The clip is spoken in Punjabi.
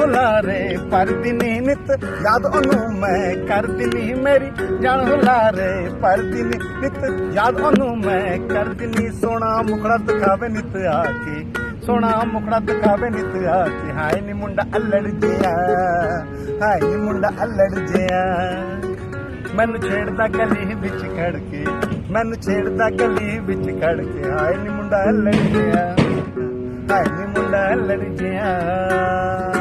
ਹੁਲਾਰੇ ਭਰਦੀ ਨੀ ਨਿਤ ਯਾਦ ਉਹਨੂੰ ਮੈਂ ਕਰਦੀ ਨੀ ਮੇਰੀ ਜਾਨ ਹੁਲਾਰੇ ਭਰਦੀ ਨੀ ਨਿਤ ਯਾਦ ਉਹਨੂੰ ਮੈਂ ਕਰਦੀ ਨੀ ਸੋਹਣਾ ਮੁਖੜਾ ਦਿਖਾਵੇ ਨਿਤ ਆ ਕੇ ਸੋਹਣਾ ਮੁਖੜਾ ਦਿਖਾਵੇ ਨਿਤ ਆ ਕੇ ਹਾਏ ਨੀ ਮੁੰਡਾ ਅਲੜ ਜਿਆ ਹਾਏ ਨੀ ਮੁੰਡਾ ਅਲੜ ਜਿਆ ਮੈਨੂੰ ਛੇੜਦਾ ਗਲੀ ਵਿੱਚ ਖੜ ਕੇ ਮੈਨੂੰ ਛੇੜਦਾ ਗਲੀ ਵਿੱਚ ਖੜ ਕੇ ਹਾਏ ਨੀ ਮੁੰਡਾ ਅਲੜ ਜਿਆ ਹਾਏ ਨੀ ਮੁੰਡਾ ਅਲੜ ਜਿਆ